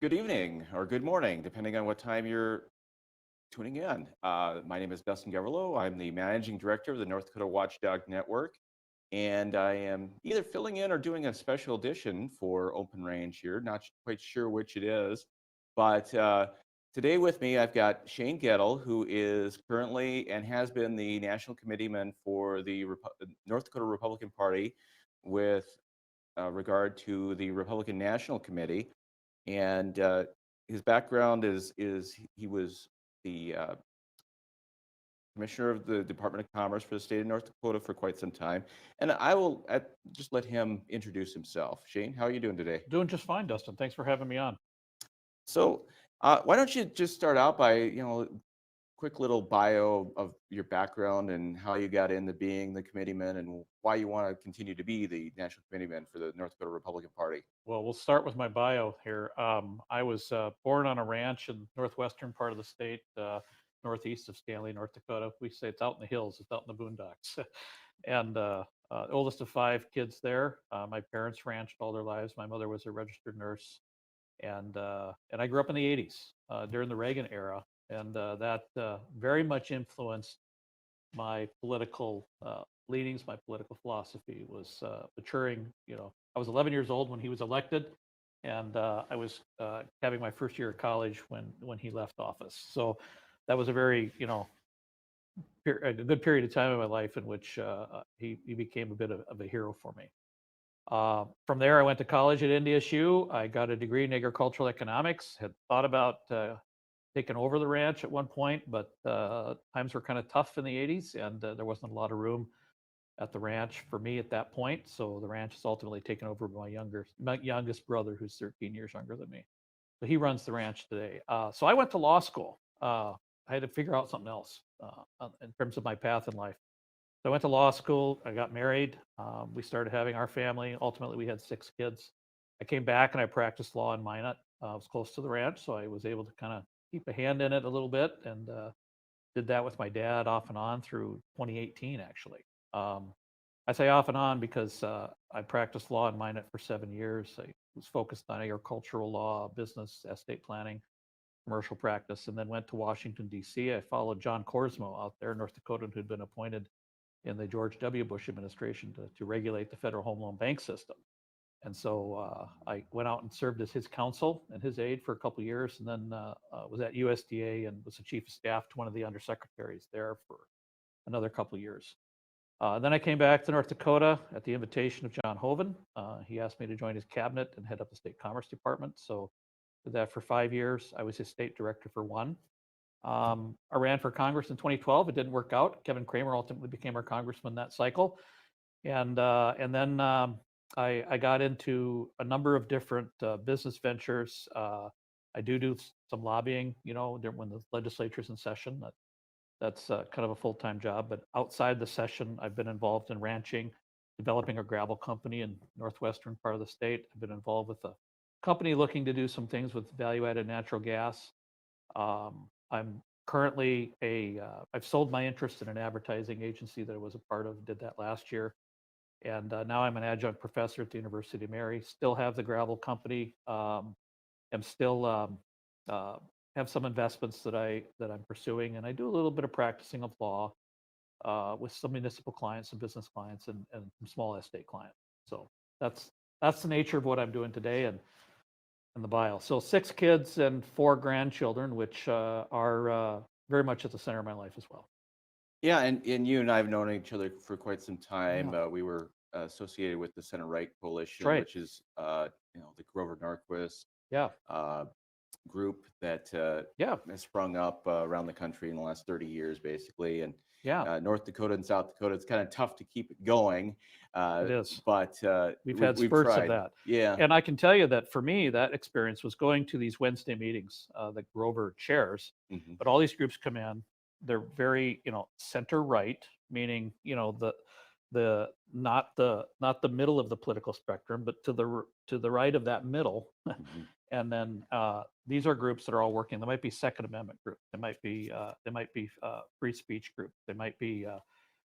good evening or good morning, depending on what time you're tuning in. My name is Dustin Gawrylow. I'm the managing director of the North Dakota Watchdog Network, and I am either filling in or doing a special edition for Open Range here. Not quite sure which it is, but today with me, I've got Shane Goettle, who is currently and has been the national committeeman for the North Dakota Republican Party with regard to the Republican National Committee. And his background is he was the commissioner of the Department of Commerce for the state of North Dakota for quite some time. And I will just let him introduce himself. Shane, how are you doing today? Doing just fine, Dustin. Thanks for having me on. So why don't you just start out by, quick little bio of your background and how you got into being the committeeman and why you want to continue to be the national committeeman for the North Dakota Republican Party. Well, we'll start with my bio here. I was born on a ranch in northwestern part of the state, northeast of Stanley, North Dakota. We say it's out in the hills, it's out in the boondocks. And oldest of five kids there. My parents ranched all their lives. My mother was a registered nurse, and I grew up in the '80s during the Reagan era, and that very much influenced my political leanings, my political philosophy was maturing. I was 11 years old when he was elected, and I was having my first year of college when he left office. So that was a very, a good period of time in my life in which he became a bit of a hero for me. From there, I went to college at NDSU. I got a degree in agricultural economics. Had thought about taken over the ranch at one point, but times were kind of tough in the '80s, and there wasn't a lot of room at the ranch for me at that point. So the ranch is ultimately taken over by my youngest brother, who's 13 years younger than me. So he runs the ranch today. So I went to law school. I had to figure out something else in terms of my path in life. So I went to law school. I got married. We started having our family. Ultimately, we had 6 kids. I came back and I practiced law in Minot. I was close to the ranch, so I was able to kind of keep a hand in it a little bit, and did that with my dad off and on through 2018, actually. I say off and on because I practiced law in Minot for 7 years. I was focused on agricultural law, business, estate planning, commercial practice, and then went to Washington, D.C. I followed John Korsmo out there, North Dakota, who'd been appointed in the George W. Bush administration to regulate the federal home loan bank system. And so I went out and served as his counsel and his aide for a couple of years, and then was at USDA and was the chief of staff to one of the undersecretaries there for another couple of years. Then I came back to North Dakota at the invitation of John Hoeven. He asked me to join his cabinet and head up the state commerce department. So did that for 5 years. I was his state director for one. I ran for Congress in 2012. It didn't work out. Kevin Cramer ultimately became our congressman that cycle. And then I got into a number of different business ventures. I do some lobbying, when the legislature's in session. That's kind of a full-time job. But outside the session, I've been involved in ranching, developing a gravel company in northwestern part of the state. I've been involved with a company looking to do some things with value-added natural gas. I'm currently I've sold my interest in an advertising agency that I was a part of, did that last year. And now I'm an adjunct professor at the University of Mary. Still have the gravel company. Am still have some investments that I'm pursuing, and I do a little bit of practicing of law with some municipal clients, some business clients, and some small estate clients. So that's the nature of what I'm doing today, and the bio. So 6 kids and 4 grandchildren, which are very much at the center of my life as well. Yeah, and you and I have known each other for quite some time. Yeah. We were associated with the Center Right Coalition, Right. which is the Grover Norquist Yeah. Group that Yeah. has sprung up around the country in the last 30 years, basically. And Yeah. North Dakota and South Dakota, it's kind of tough to keep it going. It is. But We've had we've spurts of tried. that. Yeah. And I can tell you that for me, that experience was going to these Wednesday meetings that Grover chairs. Mhm. But all these groups come in, they're very, center right, meaning, the not the middle of the political spectrum, but to the right of that middle. Mhm. And then these are groups that are all working. They might be Second Amendment groups. They might be free speech groups. They might be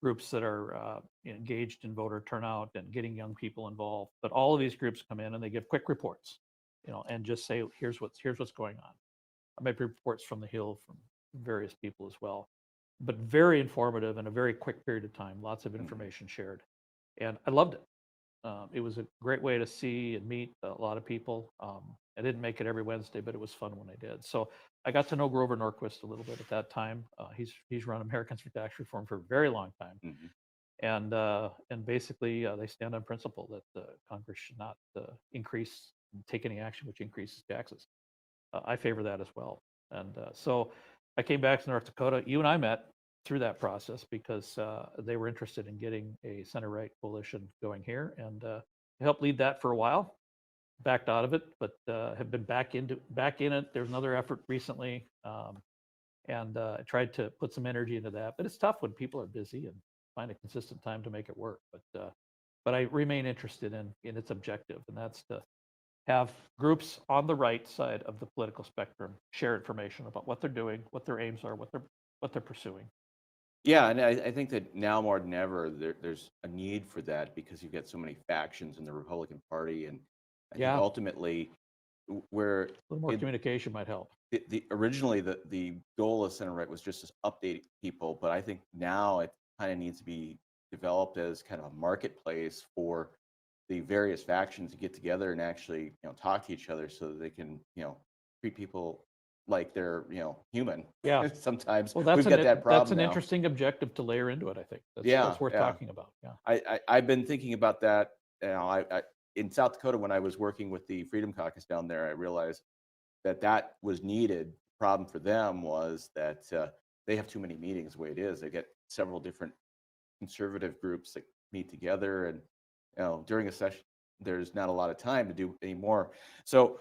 groups that are engaged in voter turnout and getting young people involved. But all of these groups come in and they give quick reports. and just say, here's what's going on. I make reports from the Hill from various people as well, but very informative in a very quick period of time. Lots of information shared, and I loved it. It was a great way to see and meet a lot of people. I didn't make it every Wednesday, but it was fun when I did. So I got to know Grover Norquist a little bit at that time. He's run Americans for Tax Reform for a very long time, and basically they stand on principle that Congress should not take any action which increases taxes. I favor that as well. And so I came back to North Dakota. You and I met through that process because they were interested in getting a center-right coalition going here, and helped lead that for a while. Backed out of it, but have been back in it. There's another effort recently, and I tried to put some energy into that. But it's tough when people are busy and find a consistent time to make it work. But I remain interested in its objective, and that's to have groups on the right side of the political spectrum share information about what they're doing, what their aims are, what they're pursuing. Yeah, and I think that now more than ever, there's a need for that because you've got so many factions in the Republican Party, and I think Yeah, a ultimately, where little more it, communication might help. the originally the goal of center right was just to update people, but I think now it kind of needs to be developed as kind of a marketplace for the various factions to get together and actually talk to each other so that they can treat people like they're human. Yeah. Sometimes Well, we've got that that's problem an now. interesting objective to layer into it. I think Yeah, that's worth yeah. talking about. Yeah. I've been thinking about that. I in South Dakota when I was working with the Freedom Caucus down there, I realized that was needed. Problem for them was that they have too many meetings the way it is. They get several different conservative groups that meet together, and during a session, there's not a lot of time to do any more. So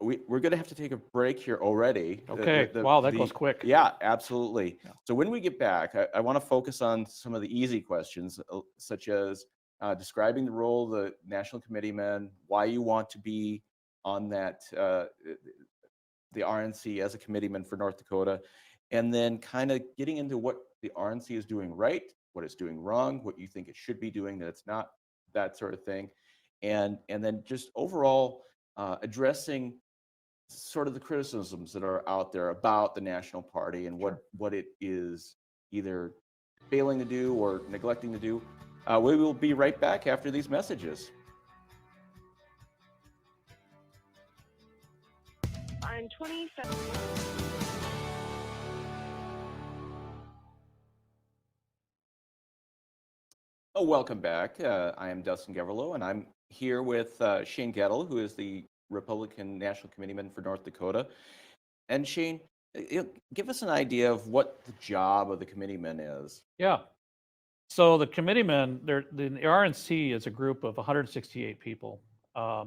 we're going to have to take a break here already. Okay. Wow, that goes quick. Yeah, absolutely. Yeah. So when we get back, I want to focus on some of the easy questions, such as describing the role of the National Committeeman, why you want to be on that the RNC as a committeeman for North Dakota, and then kind of getting into what the RNC is doing right, what it's doing wrong, what you think it should be doing that it's not, that sort of thing, and then just overall addressing sort of the criticisms that are out there about the National Party and what it is either failing to do or neglecting to do. We will be right back after these messages. On 27. Oh, welcome back. I am Dustin Gawrylow, and I'm here with Shane Goettle, who is the Republican National Committeeman for North Dakota. And Shane, give us an idea of what the job of the committeeman is. Yeah. So the committeemen, the RNC is a group of 168 people.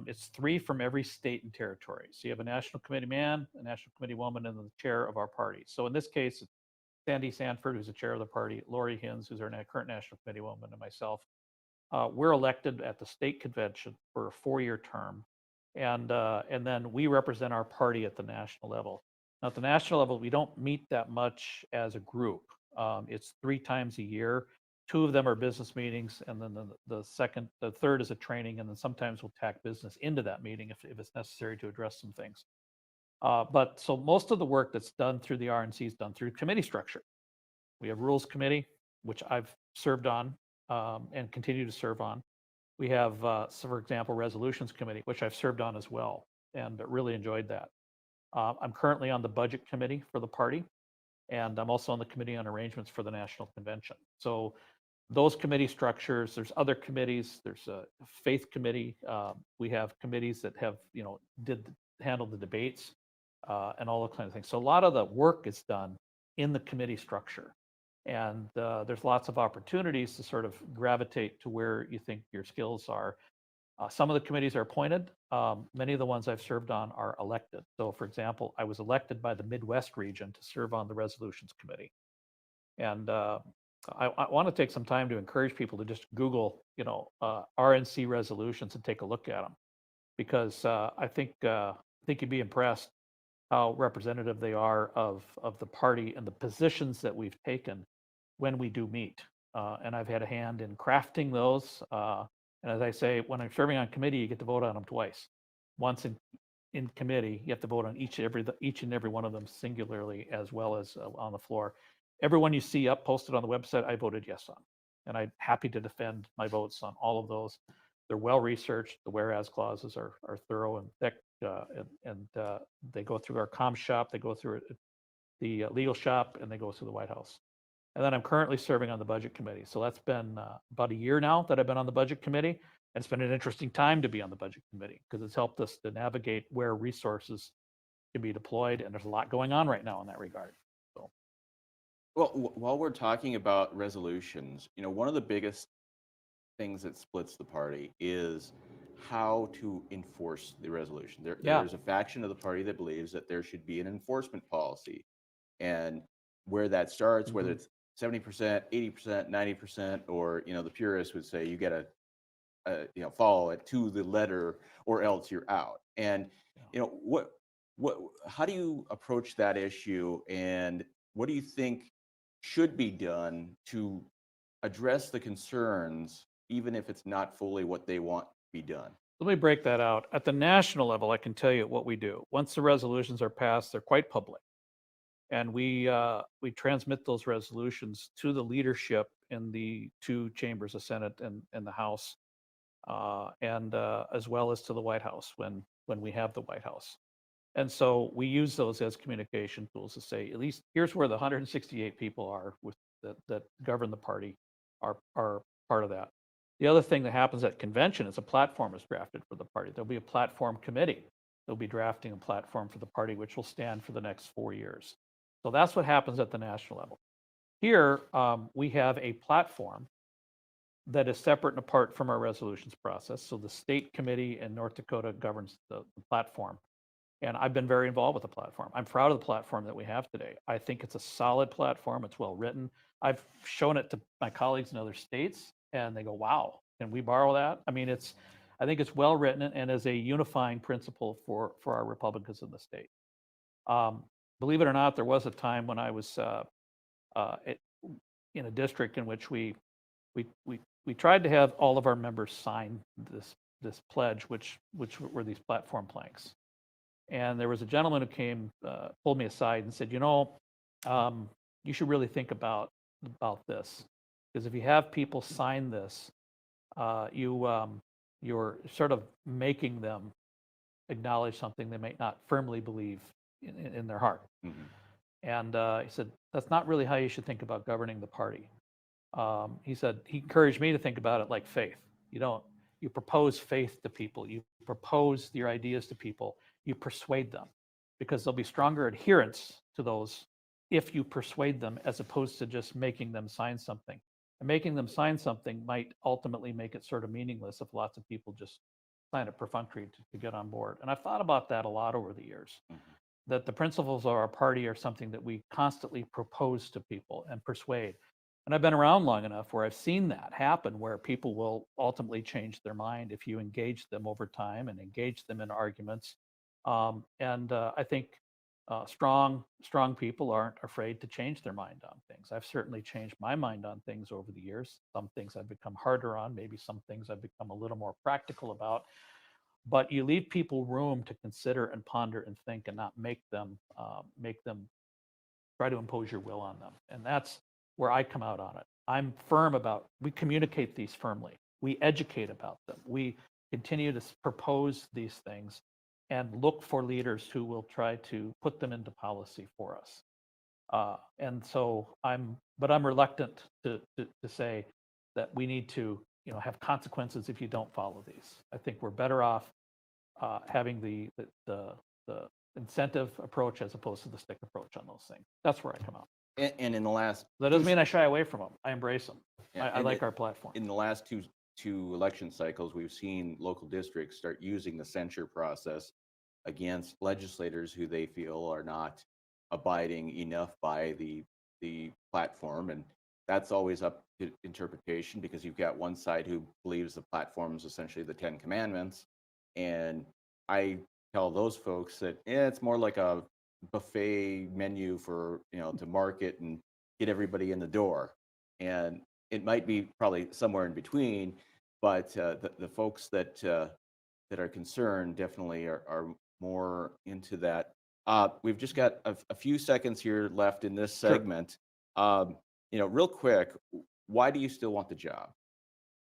It's 3 from every state and territory. So you have a national committee man, a national committee woman, and the chair of our party. So in this case, it's Sandy Sanford, who's the chair of the party, Lori Hinz, who's our current national committee woman, and myself. We're elected at the state convention for a 4-year term, and then we represent our party at the national level. Now, at the national level, we don't meet that much as a group. It's 3 times a year. 2 of them are business meetings, and then the third is a training, and then sometimes we'll tack business into that meeting if it's necessary to address some things. But so most of the work that's done through the RNC is done through committee structure. We have Rules Committee, which I've served on and continue to serve on. We have, so for example, Resolutions Committee, which I've served on as well, and really enjoyed that. I'm currently on the Budget Committee for the party, and I'm also on the Committee on Arrangements for the National Convention. So those committee structures, there's other committees, there's a Faith Committee. We have committees that have, handle the debates and all those kind of things. So a lot of the work is done in the committee structure. And there's lots of opportunities to sort of gravitate to where you think your skills are. Some of the committees are appointed. Many of the ones I've served on are elected. So for example, I was elected by the Midwest region to serve on the Resolutions Committee. And I want to take some time to encourage people to just Google, RNC resolutions and take a look at them, because I think you'd be impressed how representative they are of the party and the positions that we've taken when we do meet. And I've had a hand in crafting those. And as I say, when I'm serving on committee, you get to vote on them twice. once in committee, you have to vote on each and every one of them singularly as well as on the floor. Everyone you see up posted on the website, I voted yes on. And I'm happy to defend my votes on all of those. They're well researched. The whereas clauses are thorough and thick, and they go through our comm shop, they go through the legal shop, and they go through the White House. And then I'm currently serving on the budget committee. So that's been about a year now that I've been on the budget committee. And it's been an interesting time to be on the budget committee because it's helped us to navigate where resources can be deployed. And there's a lot going on right now in that regard. So, Well, while we're talking about resolutions, one of the biggest things that splits the party is how to enforce the resolution. yeah. There's a faction of the party that believes that there should be an enforcement policy, and where that starts, whether Mhm. it's 70%, 80%, 90%, or the purists would say you got to follow it to the letter or else you're out. And what how do you approach that issue, and what do you think should be done to address the concerns, even if it's not fully what they want to be done? Let me break that out. At the national level, I can tell you what we do. Once the resolutions are passed, they're quite public. And we transmit those resolutions to the leadership in the two chambers, the Senate and the House, and as well as to the White House when we have the White House. And so we use those as communication tools to say, at least here's where the 168 people are that govern the party are part of that. The other thing that happens at convention is a platform is drafted for the party. There'll be a platform committee. They'll be drafting a platform for the party, which will stand for the next 4 years. So that's what happens at the national level. Here, we have a platform that is separate and apart from our resolutions process. So the state committee in North Dakota governs the platform. And I've been very involved with the platform. I'm proud of the platform that we have today. I think it's a solid platform. It's well written. I've shown it to my colleagues in other states, and they go, "Wow, can we borrow that?" I mean, I think it's well written and is a unifying principle for our Republicans in the state. Believe it or not, there was a time when I was in a district in which we tried to have all of our members sign this pledge, which were these platform planks. And there was a gentleman who came, pulled me aside and said, you should really think about this, because if you have people sign this, you're sort of making them acknowledge something they may not firmly believe in their heart. Mm-hmm. And he said, that's not really how you should think about governing the party. He said, he encouraged me to think about it like faith. You propose faith to people, you propose your ideas to people, you persuade them, because there'll be stronger adherence to those if you persuade them, as opposed to just making them sign something. And making them sign something might ultimately make it sort of meaningless if lots of people just sign it perfunctory to get on board. And I've thought about that a lot over the years, that the principles of our party are something that we constantly propose to people and persuade. And I've been around long enough where I've seen that happen, where people will ultimately change their mind if you engage them over time and engage them in arguments. I think strong people aren't afraid to change their mind on things. I've certainly changed my mind on things over the years. Some things I've become harder on, maybe some things I've become a little more practical about. But you leave people room to consider and ponder and think, and not make them try to impose your will on them. And that's where I come out on it. I'm firm about, we communicate these firmly. We educate about them. We continue to propose these things and look for leaders who will try to put them into policy for us. And so I'm reluctant to say that we need to, have consequences if you don't follow these. I think we're better off having the incentive approach as opposed to the stick approach on those things. That's where I come out. And in the last, That doesn't mean I shy away from them. I embrace them. yeah, I like our platform. in the last two election cycles, we've seen local districts start using the censure process against legislators who they feel are not abiding enough by the platform. And that's always up to interpretation, because you've got one side who believes the platform is essentially the 10 Commandments. And I tell those folks that it's more like a buffet menu for, to market and get everybody in the door. And it might be probably somewhere in between, but the folks that that are concerned definitely are more into that. We've just got a few seconds here left in this Sure. segment. Real quick, why do you still want the job?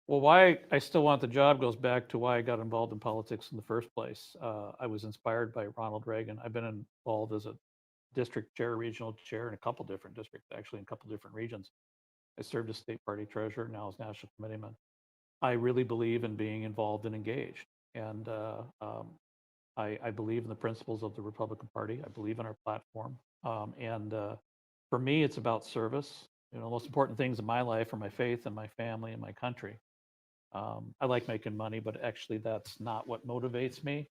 Well, why I still want the job goes back to why I got involved in politics in the first place. I was inspired by Ronald Reagan. I've been involved as a district chair, regional chair in a couple different districts, actually in a couple different regions. I served as state party treasurer, now as national committeeman. I really believe in being involved and engaged. And I believe in the principles of the Republican Party. I believe in our platform. For me, it's about service. The most important things in my life are my faith and my family and my country. I like making money, but actually that's not what motivates me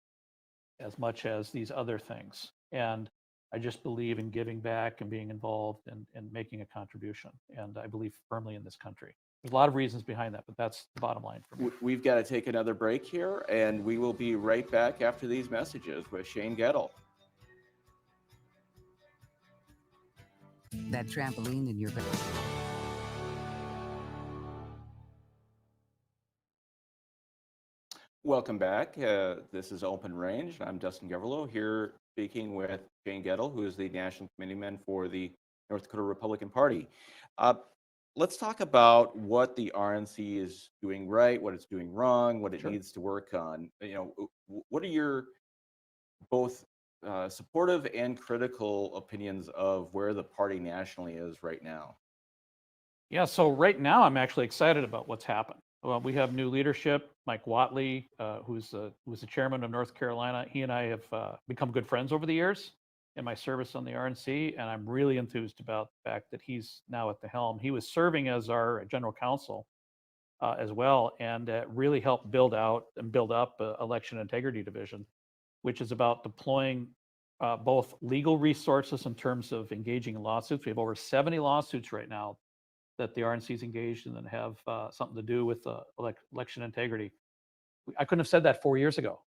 as much as these other things. And I just believe in giving back and being involved and making a contribution. And I believe firmly in this country. There's a lot of reasons behind that, but that's the bottom line for me. We've got to take another break here, and we will be right back after these messages with Shane Goettle. That trampoline in your back. Welcome back. This is Open Range. I'm Dustin Gawrylow here speaking with Shane Goettle, who is the National Committeeman for the North Dakota Republican Party. Let's talk about what the RNC is doing right, what it's doing wrong, what it Sure. needs to work on. What are your both supportive and critical opinions of where the party nationally is right now? Yeah, so right now I'm actually excited about what's happened. Well, we have new leadership. Mike Whatley, who's the chairman of North Carolina, he and I have become good friends over the years in my service on the RNC, and I'm really enthused about the fact that he's now at the helm. He was serving as our general counsel as well, and really helped build out and build up election integrity division, which is about deploying both legal resources in terms of engaging in lawsuits. We have over 70 lawsuits right now that the RNC is engaged in and have something to do with election integrity. I couldn't have said that 4 years ago.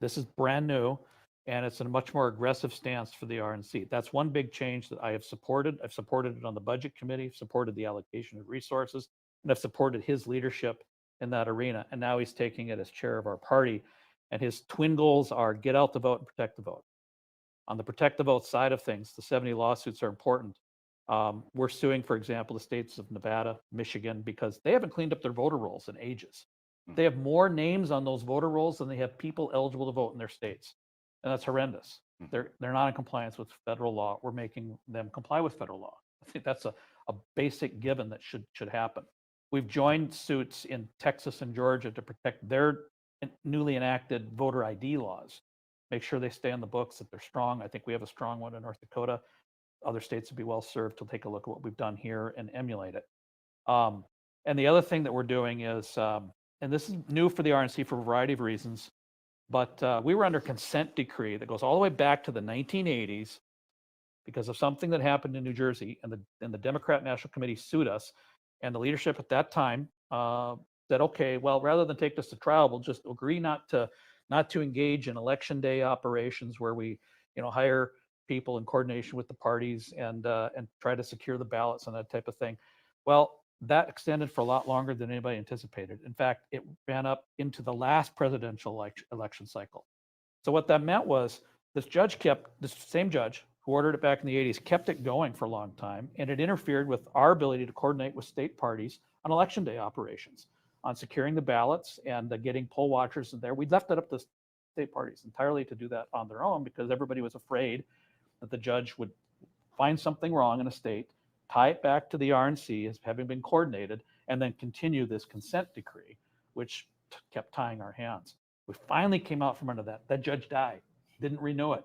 This is brand new, and it's a much more aggressive stance for the RNC. That's one big change that I have supported. I've supported it on the budget committee, supported the allocation of resources, and I've supported his leadership in that arena. And now he's taking it as chair of our party. And his twin goals are get out the vote and protect the vote. On the protect the vote side of things, the 70 lawsuits are important. We're suing, for example, the states of Nevada, Michigan, because they haven't cleaned up their voter rolls in ages. They have more names on those voter rolls than they have people eligible to vote in their states. And that's horrendous. They're not in compliance with federal law. We're making them comply with federal law. I think that's a basic given that should happen. We've joined suits in Texas and Georgia to protect their newly enacted voter ID laws, make sure they stay on the books, that they're strong. I think we have a strong one in North Dakota. Other states would be well served to take a look at what we've done here and emulate it. And the other thing that we're doing is, and this is new for the RNC for a variety of reasons, but we were under consent decree that goes all the way back to the 1980s because of something that happened in New Jersey, and the Democrat National Committee sued us, and the leadership at that time said, okay, well, rather than take this to trial, we'll just agree not to engage in election day operations where we, hire people in coordination with the parties and try to secure the ballots and that type of thing. Well, that extended for a lot longer than anybody anticipated. In fact, it ran up into the last presidential election cycle. So what that meant was this same judge who ordered it back in the 80s, kept it going for a long time, and it interfered with our ability to coordinate with state parties on election day operations, on securing the ballots and getting poll watchers in there. We left it up to state parties entirely to do that on their own because everybody was afraid that the judge would find something wrong in a state, tie it back to the RNC as having been coordinated, and then continue this consent decree, which kept tying our hands. We finally came out from under that. That judge died, didn't renew it.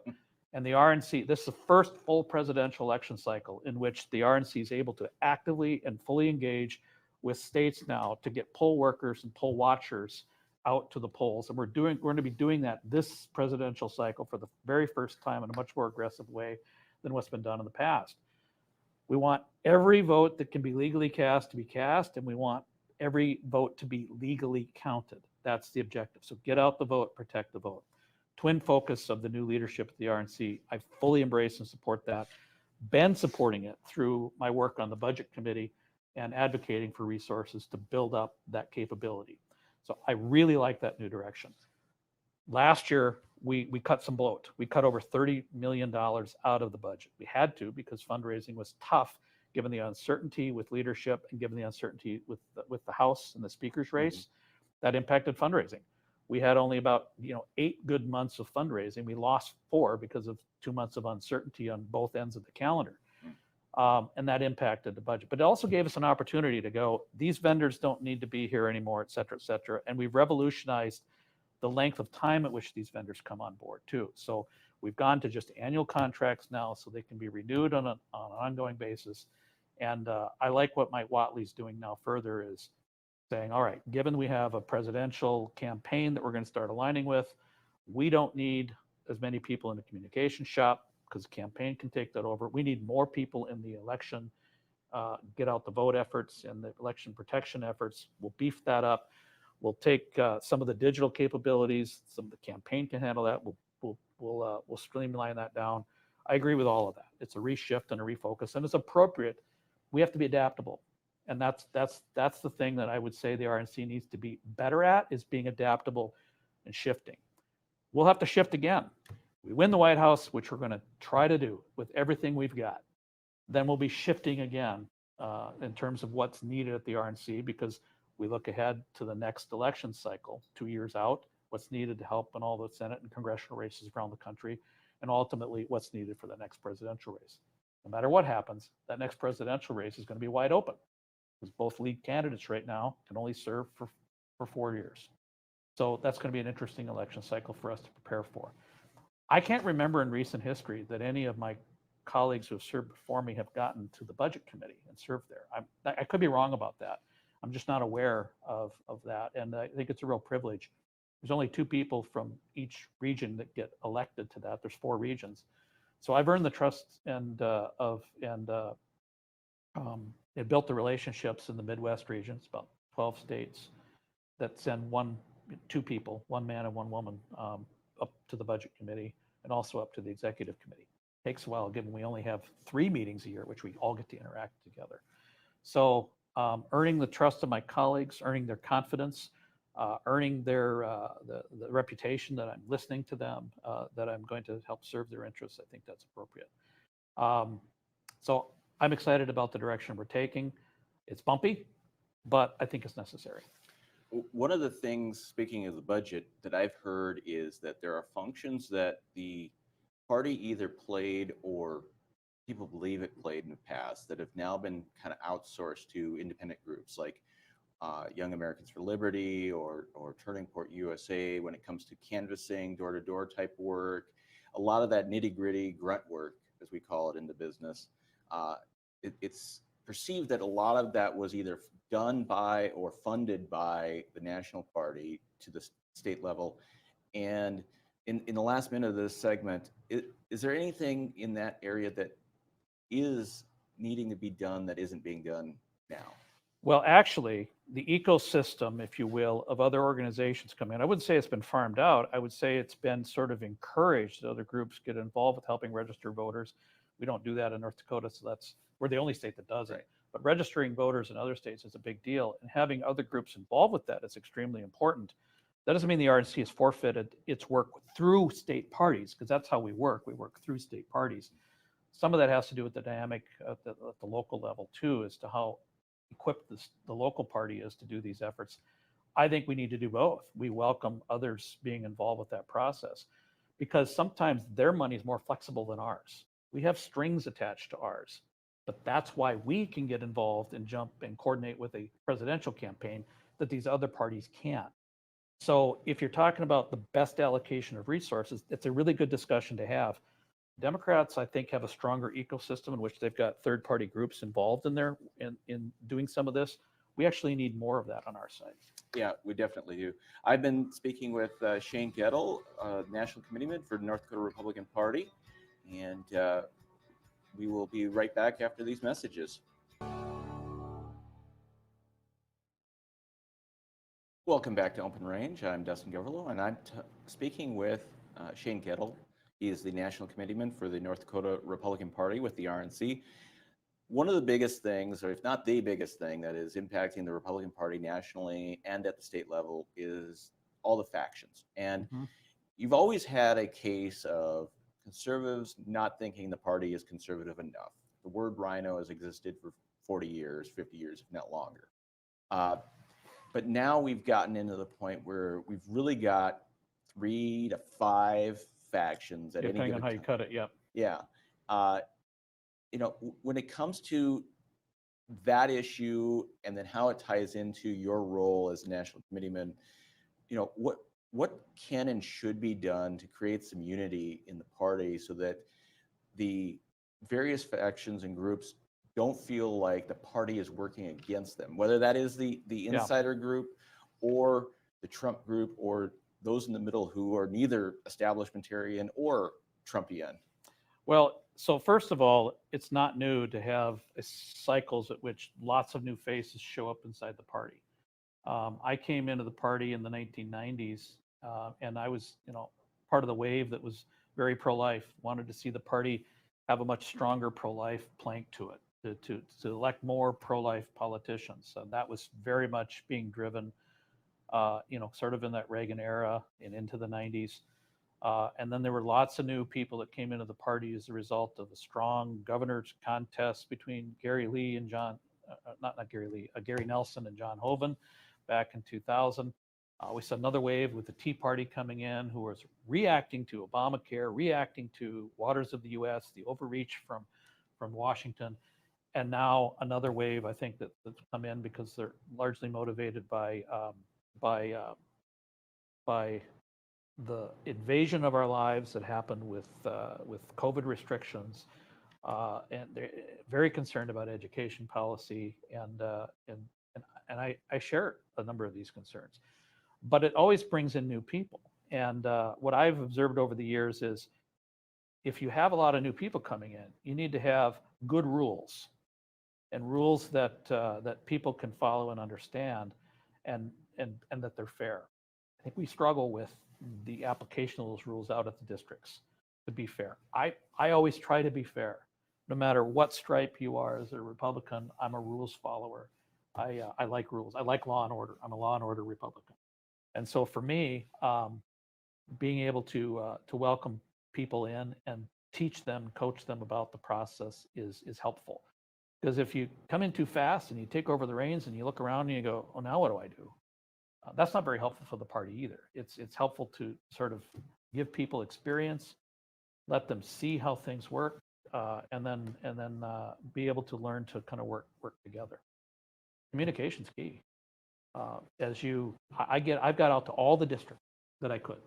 And the RNC, this is the first full presidential election cycle in which the RNC is able to actively and fully engage with states now to get poll workers and poll watchers out to the polls. And we're going to be doing that this presidential cycle for the very first time in a much more aggressive way than what's been done in the past. We want every vote that can be legally cast to be cast, and we want every vote to be legally counted. That's the objective. So get out the vote, protect the vote. Twin focus of the new leadership at the RNC. I fully embrace and support that. Been supporting it through my work on the budget committee and advocating for resources to build up that capability. So I really like that new direction. Last year, we cut some bloat. We cut over $30 million out of the budget. We had to because fundraising was tough given the uncertainty with leadership and given the uncertainty with the House and the speaker's race. That impacted fundraising. We had only about 8 good months of fundraising. We lost 4 because of 2 months of uncertainty on both ends of the calendar. And that impacted the budget. But it also gave us an opportunity to go, these vendors don't need to be here anymore, et cetera, et cetera. And we've revolutionized the length of time at which these vendors come on board too. So we've gone to just annual contracts now so they can be renewed on an ongoing basis. And I like what Mike Whatley's doing now further is saying, all right, given we have a presidential campaign that we're going to start aligning with, we don't need as many people in the communication shop because the campaign can take that over. We need more people in the election, get out the vote efforts and the election protection efforts. We'll beef that up. We'll take some of the digital capabilities. Some of the campaign can handle that. We'll streamline that down. I agree with all of that. It's a reshift and a refocus, and it's appropriate. We have to be adaptable, and that's the thing that I would say the RNC needs to be better at is being adaptable and shifting. We'll have to shift again. We win the White House, which we're going to try to do with everything we've got. Then we'll be shifting again in terms of what's needed at the RNC because we look ahead to the next election cycle, 2 years out, what's needed to help in all the Senate and congressional races around the country, and ultimately what's needed for the next presidential race. No matter what happens, that next presidential race is going to be wide open because both lead candidates right now can only serve for 4 years. So that's going to be an interesting election cycle for us to prepare for. I can't remember in recent history that any of my colleagues who have served before me have gotten to the budget committee and served there. I could be wrong about that. I'm just not aware of that. And I think it's a real privilege. There's only 2 people from each region that get elected to that. There's 4 regions. So I've earned the trust and it built the relationships in the Midwest regions, about 12 states that send 2 people, 1 man and 1 woman, up to the budget committee and also up to the executive committee. It takes a while given we only have 3 meetings a year, which we all get to interact together. So earning the trust of my colleagues, earning their confidence, earning their the reputation that I'm listening to them, that I'm going to help serve their interests. I think that's appropriate. So I'm excited about the direction we're taking. It's bumpy, but I think it's necessary. One of the things, speaking of the budget, that I've heard is that there are functions that the party either played or people believe it played in the past that have now been kind of outsourced to independent groups like Young Americans for Liberty or Turning Point USA when it comes to canvassing, door-to-door type work. A lot of that nitty-gritty grunt work, as we call it in the business, it's perceived that a lot of that was either done by or funded by the national party to the state level. And in the last minute of this segment, is there anything in that area that is needing to be done that isn't being done now? Well, actually, the ecosystem, if you will, of other organizations come in. I wouldn't say it's been farmed out. I would say it's been sort of encouraged that other groups get involved with helping register voters. We don't do that in North Dakota, so we're the only state that does it. But registering voters in other states is a big deal, and having other groups involved with that is extremely important. That doesn't mean the RNC has forfeited its work through state parties, because that's how we work. We work through state parties. Some of that has to do with the dynamic at the local level too, as to how equipped the local party is to do these efforts. I think we need to do both. We welcome others being involved with that process because sometimes their money is more flexible than ours. We have strings attached to ours, but that's why we can get involved and jump and coordinate with a presidential campaign that these other parties can't. So if you're talking about the best allocation of resources, it's a really good discussion to have. Democrats, I think, have a stronger ecosystem in which they've got third-party groups involved in doing some of this. We actually need more of that on our side. Yeah, we definitely do. I've been speaking with Shane Goettle, National Committeeman for the North Dakota Republican Party, and we will be right back after these messages. Welcome back to Open Range. I'm Dustin Gawrylow, and I'm speaking with Shane Goettle. He is the National Committeeman for the North Dakota Republican Party with the RNC. One of the biggest things, or if not the biggest thing, that is impacting the Republican Party nationally and at the state level is all the factions. And you've always had a case of conservatives not thinking the party is conservative enough. The word rhino has existed for 40 years, 50 years, if not longer. But now we've gotten into the point where we've really got 3 to 5 factions at any Depending given on how you time. cut it, yep. Yeah. When it comes to that issue and then how it ties into your role as national committeeman, what can and should be done to create some unity in the party so that the various factions and groups don't feel like the party is working against them, whether that is the insider group or the Trump group or those in the middle who are neither establishmentarian or Trumpian? Well, so first of all, it's not new to have cycles at which lots of new faces show up inside the party. I came into the party in the 1990s, and I was, part of the wave that was very pro-life. Wanted to see the party have a much stronger pro-life plank to it, to elect more pro-life politicians. So that was very much being driven, sort of in that Reagan era and into the 90s. And then there were lots of new people that came into the party as a result of a strong governor's contest between Gary Lee and Gary Nelson and John Hoeven back in 2000. We saw another wave with the Tea Party coming in, who was reacting to Obamacare, reacting to Waters of the U.S., the overreach from Washington, and now another wave, I think, that's come in because they're largely motivated by the invasion of our lives that happened with COVID restrictions, and they're very concerned about education policy, and I share a number of these concerns. But it always brings in new people. And what I've observed over the years is if you have a lot of new people coming in, you need to have good rules and rules that people can follow and understand, and that they're fair. I think we struggle with the application of those rules out at the districts to be fair. I always try to be fair. No matter what stripe you are as a Republican, I'm a rules follower. I like rules. I like law and order. I'm a law and order Republican. And so for me, being able to welcome people in and teach them, coach them about the process is helpful. Because if you come in too fast and you take over the reins and you look around and you go, oh, now what do I do? That's not very helpful for the party either. It's helpful to sort of give people experience, let them see how things work, and then be able to learn to kind of work together. Communication's key. I've got out to all the districts that I could.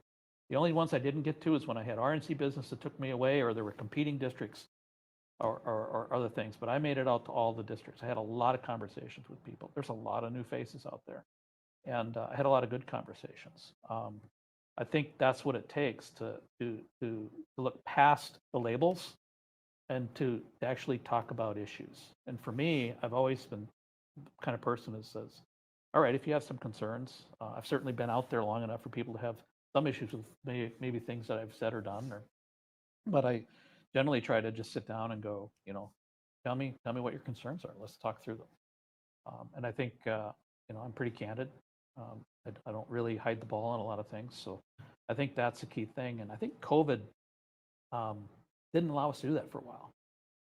The only ones I didn't get to is when I had RNC business that took me away, or there were competing districts, or other things. But I made it out to all the districts. I had a lot of conversations with people. There's a lot of new faces out there, and I had a lot of good conversations. I think that's what it takes to look past the labels and to actually talk about issues. And for me, I've always been the kind of person that says, all right, if you have some concerns, I've certainly been out there long enough for people to have some issues with maybe things that I've said or done, but I generally try to just sit down and go, tell me what your concerns are. Let's talk through them. And I think, I'm pretty candid. I don't really hide the ball on a lot of things. So I think that's a key thing. And I think COVID didn't allow us to do that for a while.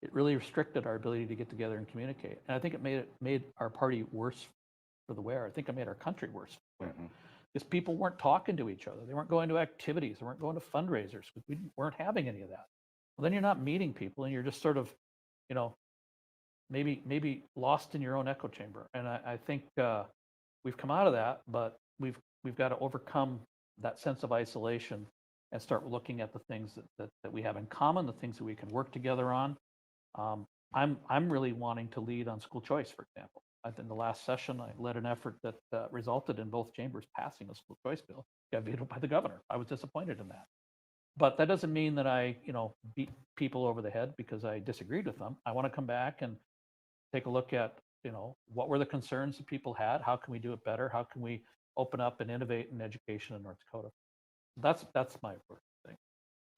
It really restricted our ability to get together and communicate. And I think it made our party worse for the wear. I think it made our country worse for the wear. Because people weren't talking to each other. They weren't going to activities. They weren't going to fundraisers. We weren't having any of that. Well, then you're not meeting people, and you're just sort of, maybe lost in your own echo chamber. And I think we've come out of that, but we've got to overcome that sense of isolation and start looking at the things that we have in common, the things that we can work together on. I'm really wanting to lead on school choice, for example. In the last session, I led an effort that resulted in both chambers passing a school choice bill. Got vetoed by the governor. I was disappointed in that. But that doesn't mean that I, beat people over the head because I disagreed with them. I want to come back and take a look at, what were the concerns that people had? How can we do it better? How can we open up and innovate in education in North Dakota? That's my thing.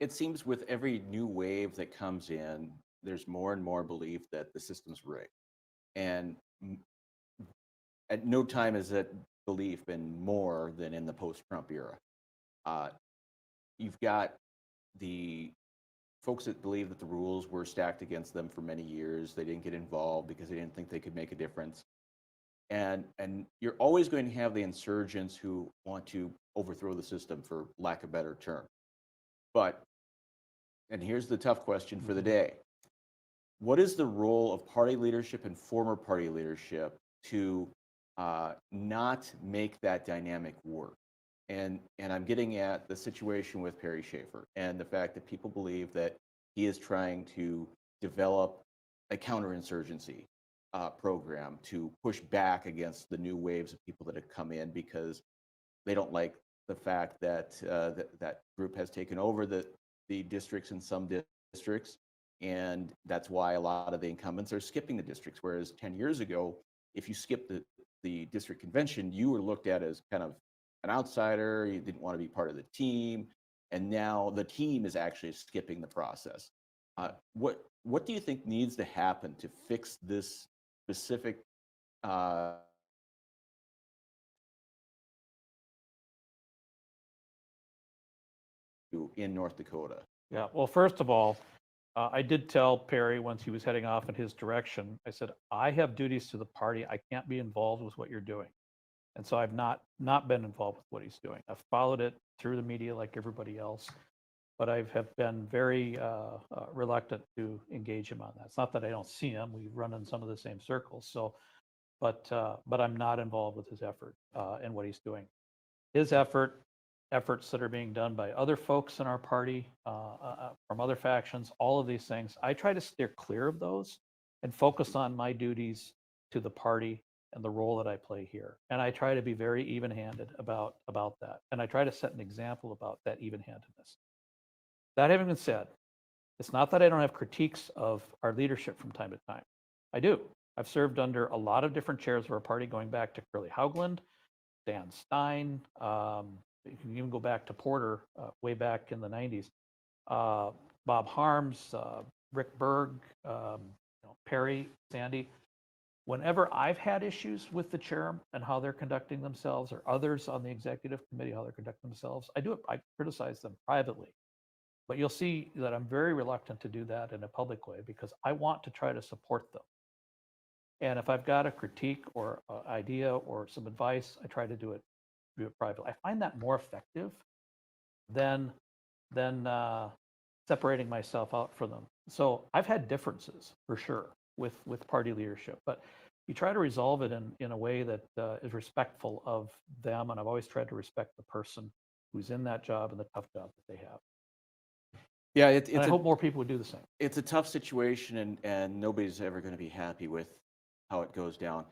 It seems with every new wave that comes in, there's more and more belief that the system's rigged. And at no time has that belief been more than in the post-Trump era. you've got the folks that believe that the rules were stacked against them for many years. They didn't get involved because they didn't think they could make a difference. And you're always going to have the insurgents who want to overthrow the system, for lack of a better term. But, and here's the tough question for the day. What is the role of party leadership and former party leadership to not make that dynamic work? And I'm getting at the situation with Perry Schaefer and the fact that people believe that he is trying to develop a counterinsurgency program to push back against the new waves of people that have come in because they don't like the fact that that group has taken over the districts in some districts. And that's why a lot of the incumbents are skipping the districts. Whereas 10 years ago, if you skipped the district convention, you were looked at as kind of an outsider. You didn't want to be part of the team. And now the team is actually skipping the process. What do you think needs to happen to fix this specific in North Dakota? Yeah, well, first of all, I did tell Perry once he was heading off in his direction, I said, I have duties to the party. I can't be involved with what you're doing. And so I've not been involved with what he's doing. I've followed it through the media like everybody else, but I have been very reluctant to engage him on that. It's not that I don't see him. We run in some of the same circles. So, but I'm not involved with his effort and what he's doing. His efforts that are being done by other folks in our party, from other factions, all of these things, I try to steer clear of those and focus on my duties to the party and the role that I play here. And I try to be very even-handed about that. And I try to set an example about that even-handedness. That having been said, it's not that I don't have critiques of our leadership from time to time. I do. I've served under a lot of different chairs of our party, going back to Curly Haugland, Dan Stein, you can even go back to Porter, way back in the 90s. Bob Harms, Rick Berg, Perry, Sandy. Whenever I've had issues with the chair and how they're conducting themselves, or others on the executive committee, how they're conducting themselves, I criticize them privately. But you'll see that I'm very reluctant to do that in a public way because I want to try to support them. And if I've got a critique or an idea or some advice, I try to do it privately. I find that more effective than separating myself out from them. So I've had differences for sure with party leadership, but you try to resolve it in a way that is respectful of them. And I've always tried to respect the person who's in that job and the tough job that they have. Yeah, and I hope more people would do the same. It's a tough situation, and nobody's ever going to be happy with how it goes down.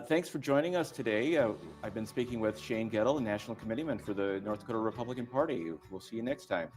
Thanks for joining us today. I've been speaking with Shane Goettle, the National Committeeman for the North Dakota Republican Party. We'll see you next time.